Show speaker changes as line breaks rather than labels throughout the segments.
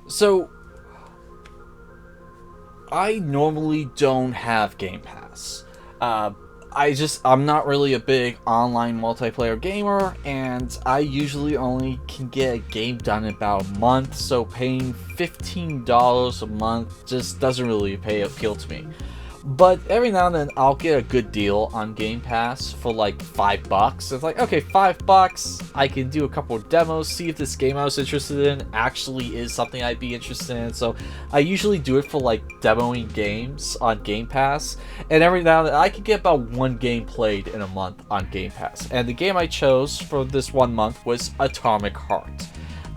So, I normally don't have Game Pass. I'm not really a big online multiplayer gamer, and I usually only can get a game done in about a month, so paying $15 a month just doesn't really appeal to me. But every now and then I'll get a good deal on Game Pass for like $5. It's like, okay, $5, I can do a couple of demos, see if this game I was interested in actually is something I'd be interested in. So I usually do it for like demoing games on Game Pass, and every now and then I can get about one game played in a month on Game Pass. And the game I chose for this 1 month was Atomic Heart.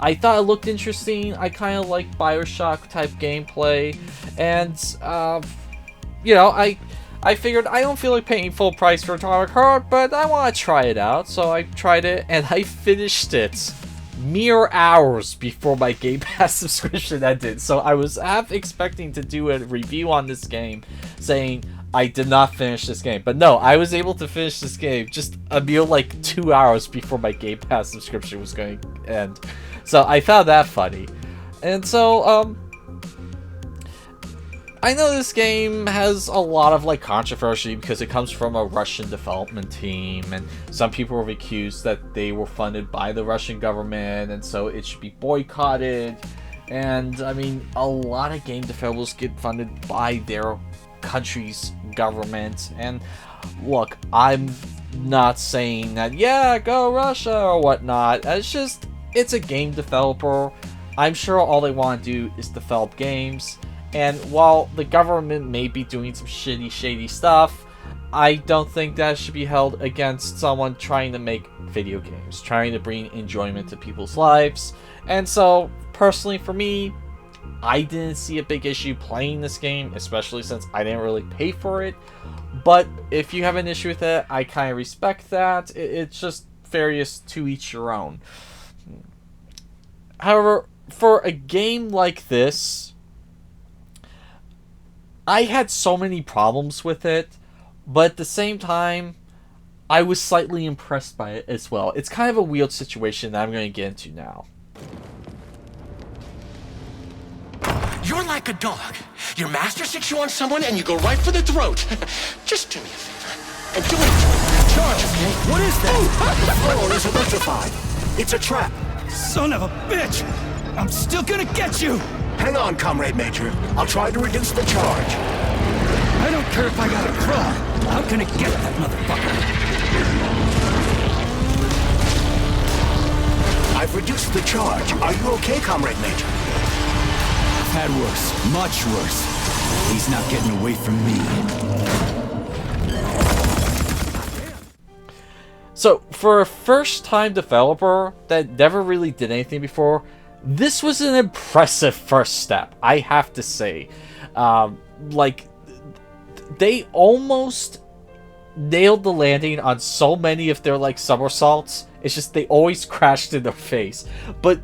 I thought it looked interesting. I kind of like Bioshock type gameplay, and I figured I don't feel like paying full price for Atomic Heart, but I want to try it out. So I tried it, and I finished it mere hours before my Game Pass subscription ended. So I was half expecting to do a review on this game, saying I did not finish this game. But no, I was able to finish this game just a mere like 2 hours before my Game Pass subscription was going to end. So I found that funny. And so, I know this game has a lot of like controversy because it comes from a Russian development team, and some people have accused that they were funded by the Russian government, and so it should be boycotted. And I mean, a lot of game developers get funded by their country's government. And look, I'm not saying that, yeah, go Russia or whatnot. It's a game developer. I'm sure all they want to do is develop games. And while the government may be doing some shady stuff, I don't think that should be held against someone trying to make video games, trying to bring enjoyment to people's lives. And so, personally for me, I didn't see a big issue playing this game, especially since I didn't really pay for it. But if you have an issue with it, I kind of respect that. It's just various, to each your own. However, for a game like this, I had so many problems with it, but at the same time, I was slightly impressed by it as well. It's kind of a weird situation that I'm going to get into now.
You're like a dog. Your master sticks you on someone and you go right for the throat. Just do me a favor. And do it. Charge, okay? What is that? The floor is electrified. It's a trap.
Son of a bitch! I'm still gonna get you!
Hang on, Comrade Major. I'll try to reduce the charge.
I don't care if I gotta crawl. I'm gonna get that motherfucker.
I've reduced the charge. Are you okay, Comrade Major?
I've had worse. Much worse. He's not getting away from me.
So, for a first-time developer that never really did anything before, this was an impressive first step, I have to say. They almost nailed the landing on so many of their, somersaults. It's just they always crashed in their face. But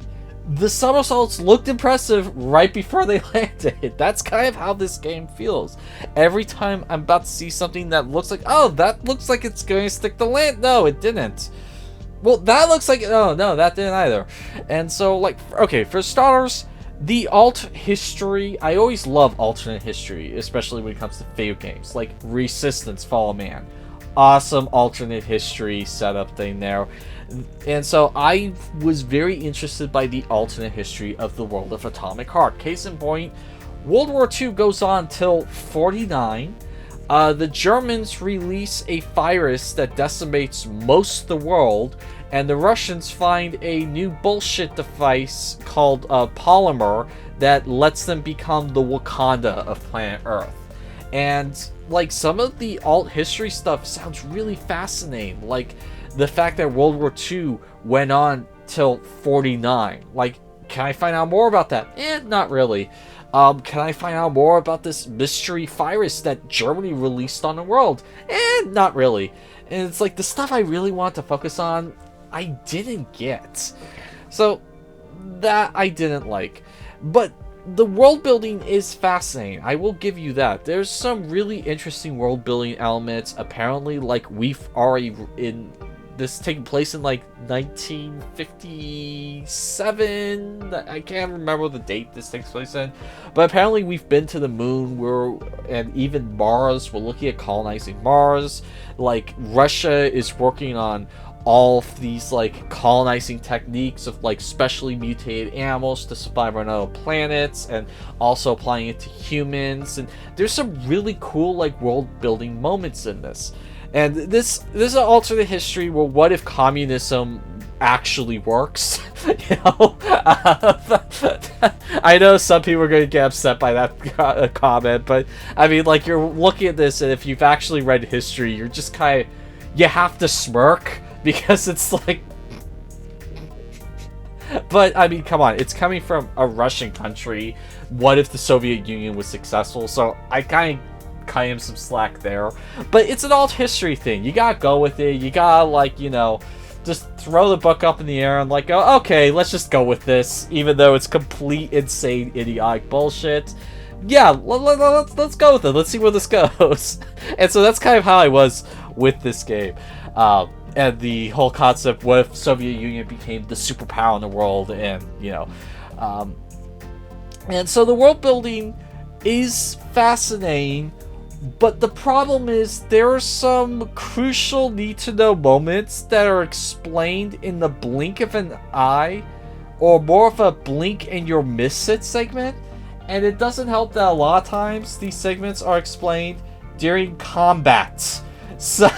the somersaults looked impressive right before they landed. That's kind of how this game feels. Every time I'm about to see something that looks like, oh, that looks like it's going to stick the land. No, it didn't. Well, that looks like... Oh, no, that didn't either. And so, okay, for starters, the alt history... I always love alternate history, especially when it comes to video games. Like Resistance Fall of Man. Awesome alternate history setup thing there. And so I was very interested by the alternate history of the world of Atomic Heart. Case in point, World War II goes on till 49. The Germans release a virus that decimates most of the world, and the Russians find a new bullshit device called polymer that lets them become the Wakanda of planet Earth. And some of the alt history stuff sounds really fascinating. Like the fact that World War II went on till 49. Can I find out more about that? Not really. Can I find out more about this mystery virus that Germany released on the world? Not really. And it's the stuff I really want to focus on, I didn't get. So, that I didn't like. But the world building is fascinating. I will give you that. There's some really interesting world building elements. Apparently, we've already this taking place in like 1957. I can't remember the date this takes place in, but apparently we've been to the moon. And even Mars. We're looking at colonizing Mars. Like Russia is working on all of these like colonizing techniques of like specially mutated animals to survive on other planets, and also applying it to humans. And there's some really cool like world building moments in this. And this is an alternate history where what if communism actually works? You know, I know some people are going to get upset by that comment, but I mean, like, you're looking at this, and if you've actually read history, you're just kind of, you have to smirk, because it's like, but I mean, come on, it's coming from a Russian country. What if the Soviet Union was successful? So I kind of cut him some slack there, but it's an alt history thing. You gotta go with it. You gotta, like, you know, just throw the book up in the air and like, oh, okay, let's just go with this, even though it's complete, insane, idiotic bullshit. Yeah, let's go with it. Let's see where this goes. And so that's kind of how I was with this game. And the whole concept, what if Soviet Union became the superpower in the world, and, you know, and so the world building is fascinating, but the problem is there are some crucial need-to-know moments that are explained in the blink of an eye, or more of a blink and you'll miss it segment, and it doesn't help that a lot of times these segments are explained during combat. So,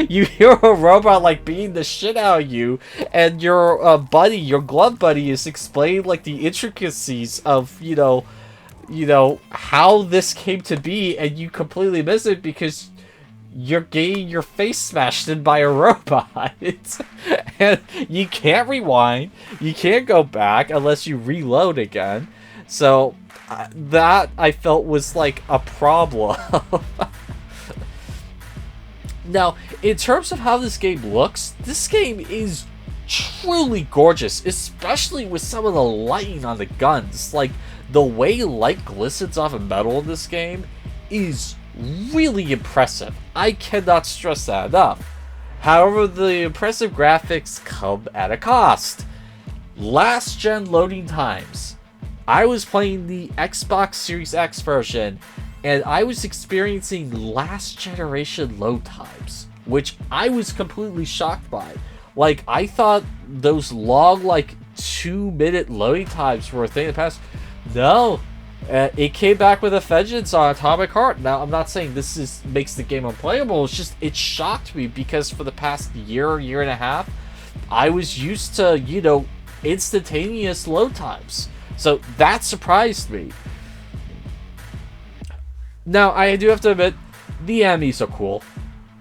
you hear a robot, like, beating the shit out of you, and your buddy, your glove buddy, is explaining, like, the intricacies of, you know, how this came to be, and you completely miss it because you're getting your face smashed in by a robot. And you can't rewind, you can't go back unless you reload again. So, that, I felt, was, like, a problem. Now, in terms of how this game looks, this game is truly gorgeous, especially with some of the lighting on the guns. Like, the way light glistens off of metal in this game is really impressive. I cannot stress that enough. However, the impressive graphics come at a cost. Last gen loading times. I was playing the Xbox Series X version, and I was experiencing last generation load times, which I was completely shocked by. Like, I thought those long, like, 2-minute loading times were a thing in the past. No, it came back with a vengeance on Atomic Heart. Now, I'm not saying this makes the game unplayable. It's just, it shocked me because for the past year and a half, I was used to, you know, instantaneous load times. So that surprised me. Now, I do have to admit, the enemies are cool.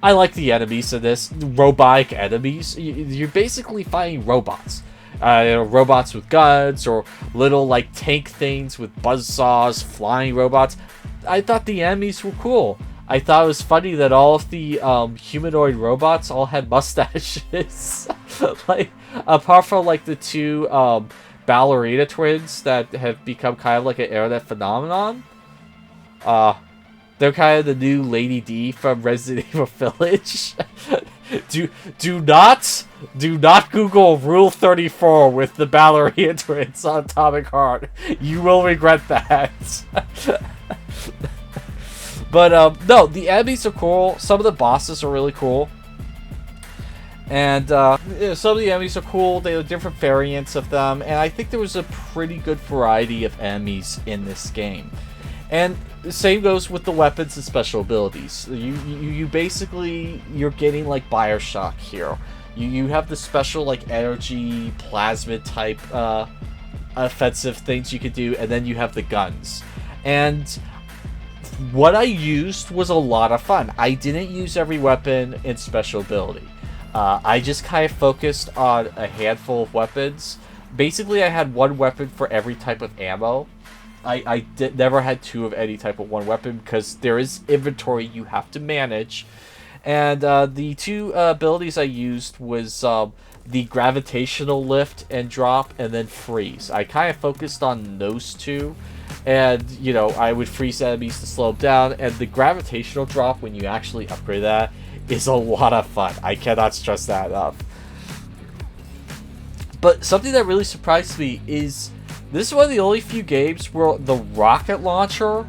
I like the enemies in this. Robotic enemies. You're basically fighting robots. Robots with guns, or little, like, tank things with buzzsaws, flying robots. I thought the enemies were cool. I thought it was funny that all of the humanoid robots all had mustaches. Like, apart from, like, the two ballerina twins that have become kind of like an internet phenomenon. They're kind of the new Lady D from Resident Evil Village. do not Google Rule 34 with the ballerina twins on Atomic Heart. You will regret that. But no, the enemies are cool. Some of the bosses are really cool. And some of the enemies are cool. They have different variants of them, and I think there was a pretty good variety of enemies in this game. And the same goes with the weapons and special abilities. You basically, you're getting like Bioshock here. You have the special, like, energy plasmid type offensive things you could do, and then you have the guns. And what I used was a lot of fun. I didn't use every weapon and special ability. I just kind of focused on a handful of weapons. Basically, I had one weapon for every type of ammo. I never had two of any type of one weapon, because there is inventory you have to manage. And the two abilities I used was the gravitational lift and drop, and then freeze. I kind of focused on those two. And, you know, I would freeze enemies to slow them down. And the gravitational drop, when you actually upgrade that, is a lot of fun. I cannot stress that enough. But something that really surprised me is this is one of the only few games where the rocket launcher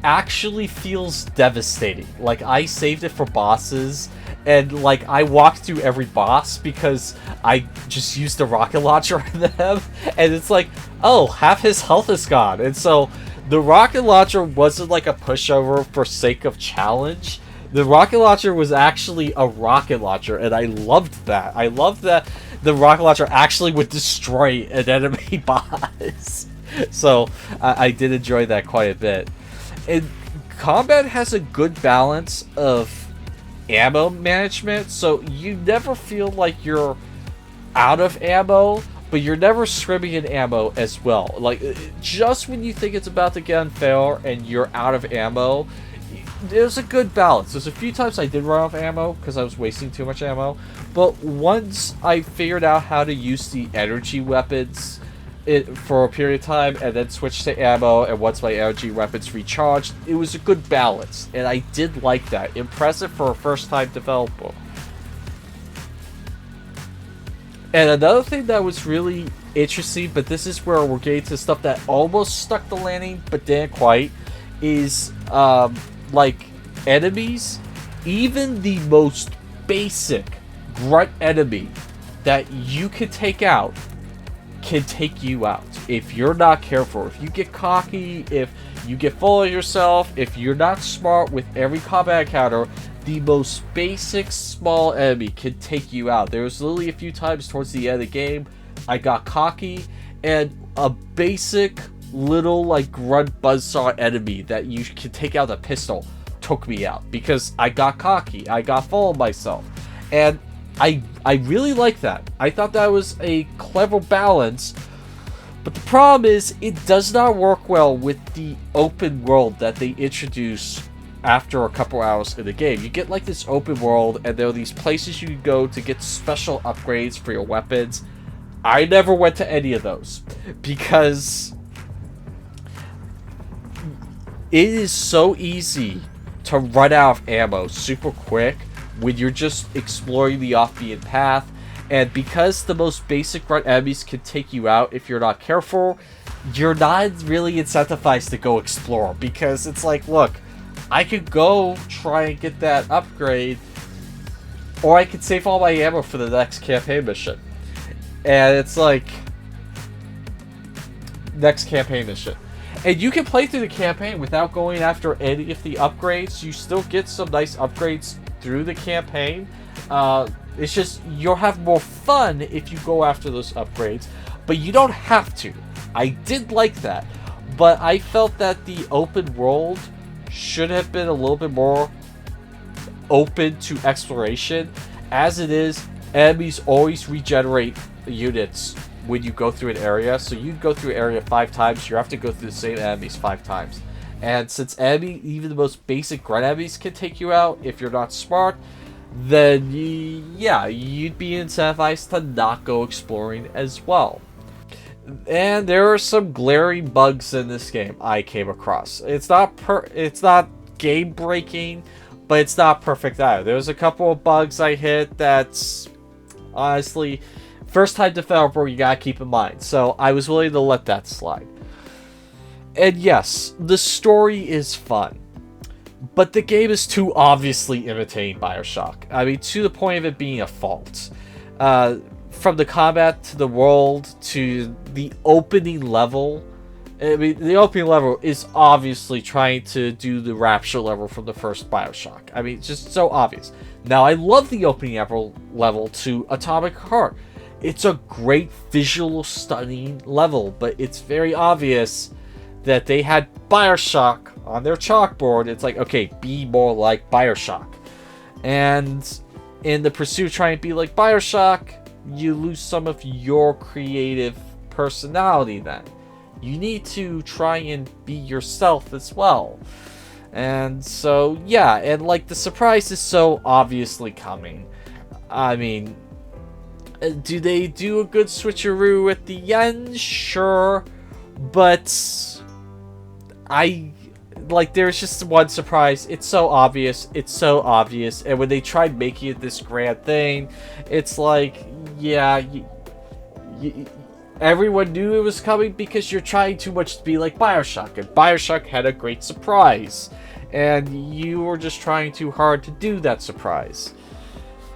actually feels devastating. Like, I saved it for bosses, and like I walked through every boss because I just used the rocket launcher on them, and it's like, oh, half his health is gone. And so the rocket launcher wasn't like a pushover for sake of challenge. The rocket launcher was actually a rocket launcher, and I loved that. I loved that the rocket launcher actually would destroy an enemy boss. So I did enjoy that quite a bit. And combat has a good balance of ammo management, so you never feel like you're out of ammo, but you're never scrimming in ammo as well. Like, just when you think it's about to get unfair and you're out of ammo, there's a good balance. There's a few times I did run out of ammo because I was wasting too much ammo, but once I figured out how to use the energy weapons for a period of time and then switch to ammo, and once my energy weapons recharged, it was a good balance, and I did like that. Impressive for a first-time developer. And another thing that was really interesting, but this is where we're getting to stuff that almost stuck the landing but didn't quite, is like enemies. Even the most basic grunt enemy that you can take out can take you out if you're not careful. If you get cocky, if you get full of yourself, if you're not smart with every combat encounter, the most basic small enemy can take you out. There was literally a few times towards the end of the game I got cocky, and a basic little like grunt buzzsaw enemy that you can take out with a pistol took me out because I got cocky, I got full of myself. And I really like that. I thought that was a clever balance, but the problem is it does not work well with the open world that they introduce after a couple hours in the game. You get like this open world, and there are these places you can go to get special upgrades for your weapons. I never went to any of those because it is so easy to run out of ammo super quick when you're just exploring the off-beaten path. And because the most basic grunt enemies can take you out if you're not careful, you're not really incentivized to go explore, because it's like, look, I could go try and get that upgrade, or I could save all my ammo for the next campaign mission. And it's like, next campaign mission. And you can play through the campaign without going after any of the upgrades. You still get some nice upgrades through the campaign. It's just you'll have more fun if you go after those upgrades, but you don't have to. I did like that, but I felt that the open world should have been a little bit more open to exploration. As it is, enemies always regenerate units when you go through an area. So you go through an area 5 times, you have to go through the same enemies 5 times. And since even the most basic grunt enemies can take you out if you're not smart, then yeah, you'd be incentivized to not go exploring as well. And there are some glaring bugs in this game I came across. It's not game breaking, but it's not perfect either. There's a couple of bugs I hit that's honestly first time developer you gotta keep in mind. So I was willing to let that slide. And yes, the story is fun, but the game is too obviously imitating Bioshock. I mean, to the point of it being a fault. From the combat to the world to the opening level. I mean, the opening level is obviously trying to do the Rapture level from the first Bioshock. I mean, it's just so obvious. Now, I love the opening level to Atomic Heart. It's a great visual, stunning level, but it's very obvious that they had Bioshock on their chalkboard. It's like, okay, be more like Bioshock. And in the pursuit of trying to be like Bioshock, you lose some of your creative personality then. You need to try and be yourself as well. And so, yeah, and like the surprise is so obviously coming. I mean, do they do a good switcheroo at the end? Sure. But Like, there's just one surprise. It's so obvious. It's so obvious. And when they tried making it this grand thing, it's like, yeah, everyone knew it was coming because you're trying too much to be like Bioshock. And Bioshock had a great surprise. And you were just trying too hard to do that surprise.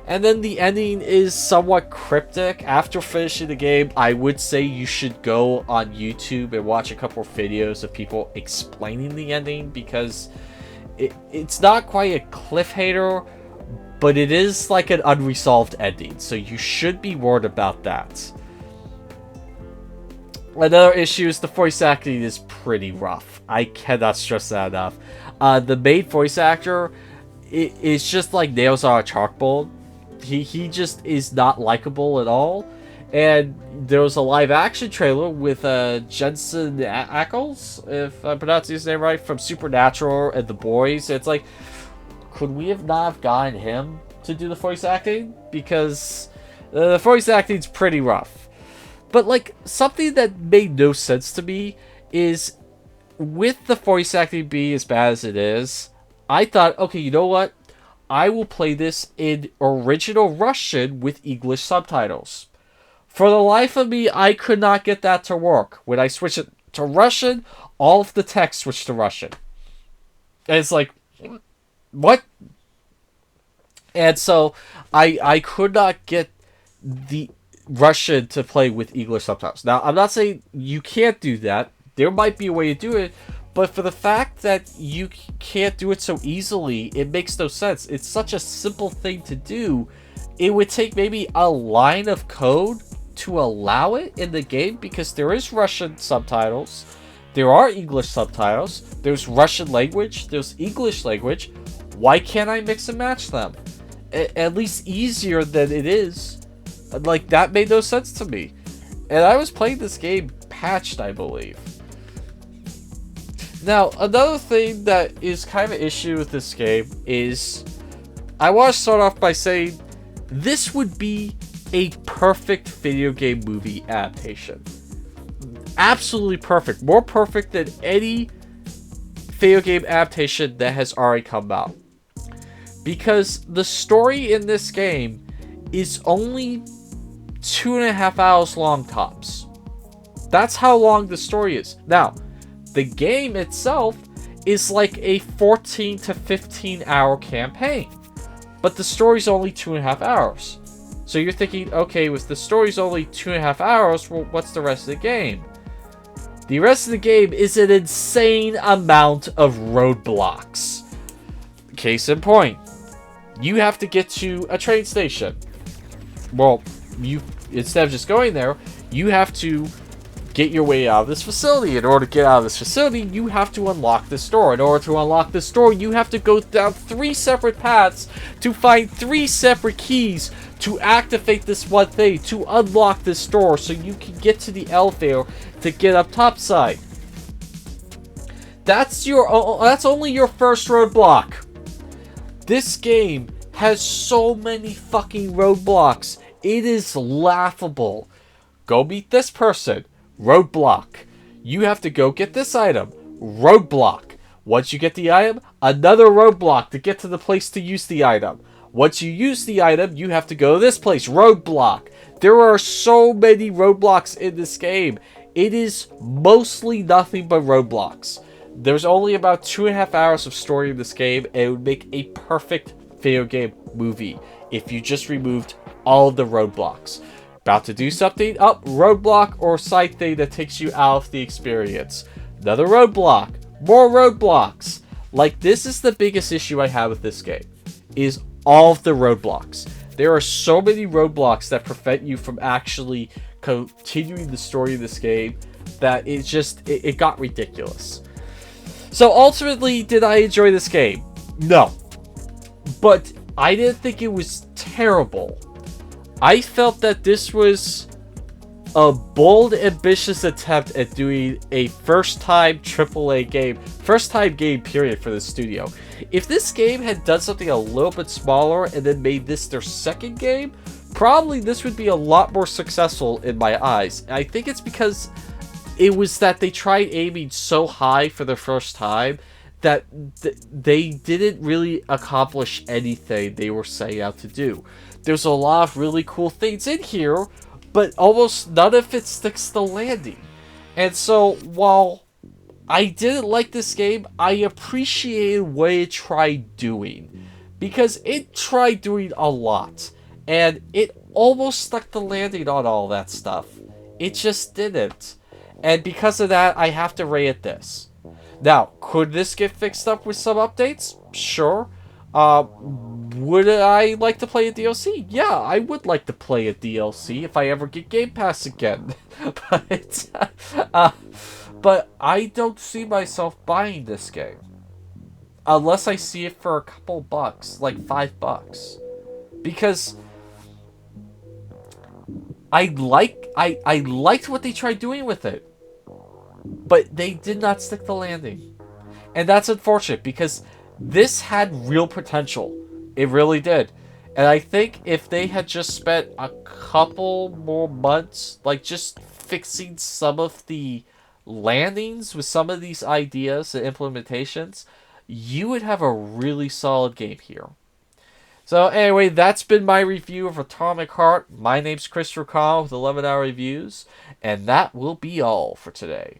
And then the ending is somewhat cryptic. After finishing the game, I would say you should go on YouTube and watch a couple of videos of people explaining the ending, because it's not quite a cliffhanger, but it is like an unresolved ending, so you should be worried about that. Another issue is the voice acting is pretty rough. I cannot stress that enough. The main voice actor is just like nails on a chalkboard. He just is not likable at all. And there was a live action trailer with Jensen Ackles, if I'm pronouncing his name right, from Supernatural and The Boys. It's like, could we have not have gotten him to do the voice acting? Because the voice acting's pretty rough. But like, something that made no sense to me is, with the voice acting being as bad as it is, I thought, okay, you know what? I will play this in original Russian with English subtitles. For the life of me, I could not get that to work. When I switched it to Russian, all of the text switched to Russian. And it's like, what? And so, I could not get the Russian to play with English subtitles. Now, I'm not saying you can't do that. There might be a way to do it. But for the fact that you can't do it so easily, it makes no sense. It's such a simple thing to do. It would take maybe a line of code to allow it in the game, because there is Russian subtitles, there are English subtitles, there's Russian language, there's English language. Why can't I mix and match them? At least easier than it is. Like, that made no sense to me. And I was playing this game patched, I believe. Now, another thing that is kind of an issue with this game is, I want to start off by saying, this would be a perfect video game movie adaptation. Absolutely perfect. More perfect than any video game adaptation that has already come out. Because the story in this game is only 2.5 hours long tops. That's how long the story is. Now, the game itself is like a 14 to 15 hour campaign, but the story's only 2.5 hours. So you're thinking, okay, with the story's only 2.5 hours, well, what's the rest of the game? The rest of the game is an insane amount of roadblocks. Case in point, you have to get to a train station. Well, instead of just going there, you have to get your way out of this facility. In order to get out of this facility, you have to unlock this door. In order to unlock this door, you have to go down 3 separate paths to find 3 separate keys to activate this one thing, to unlock this door so you can get to the elevator to get up topside. That's only your first roadblock. This game has so many fucking roadblocks. It is laughable. Go meet this person. Roadblock. You have to go get this item. Roadblock. Once you get the item, another roadblock to get to the place to use the item. Once you use the item, you have to go to this place. Roadblock. There are so many roadblocks in this game. It is mostly nothing but roadblocks. There's only about 2.5 hours of story in this game, and it would make a perfect video game movie if you just removed all of the roadblocks. About to do something? Up, roadblock or side thing that takes you out of the experience. Another roadblock. More roadblocks. Like, this is the biggest issue I have with this game, is all of the roadblocks. There are so many roadblocks that prevent you from actually continuing the story of this game that it got ridiculous. So ultimately, did I enjoy this game? No. But I didn't think it was terrible. I felt that this was a bold, ambitious attempt at doing a first-time AAA game, first-time game period for the studio. If this game had done something a little bit smaller and then made this their second game, probably this would be a lot more successful in my eyes. And I think it's because it was that they tried aiming so high for the first time that they didn't really accomplish anything they were setting out to do. There's a lot of really cool things in here, but almost none of it sticks the landing. And so, while I didn't like this game, I appreciated what it tried doing. Because it tried doing a lot. And it almost stuck the landing on all that stuff. It just didn't. And because of that, I have to rate it this. Now, could this get fixed up with some updates? Sure. Would I like to play a DLC? Yeah, I would like to play a DLC if I ever get Game Pass again. But I don't see myself buying this game. Unless I see it for a couple bucks, like $5. Because I liked what they tried doing with it. But they did not stick the landing. And that's unfortunate because this had real potential. It really did. And I think if they had just spent a couple more months, like just fixing some of the landings with some of these ideas and implementations, you would have a really solid game here. So anyway, that's been my review of Atomic Heart. My name's Christopher Connell with 11 Hour Reviews, and that will be all for today.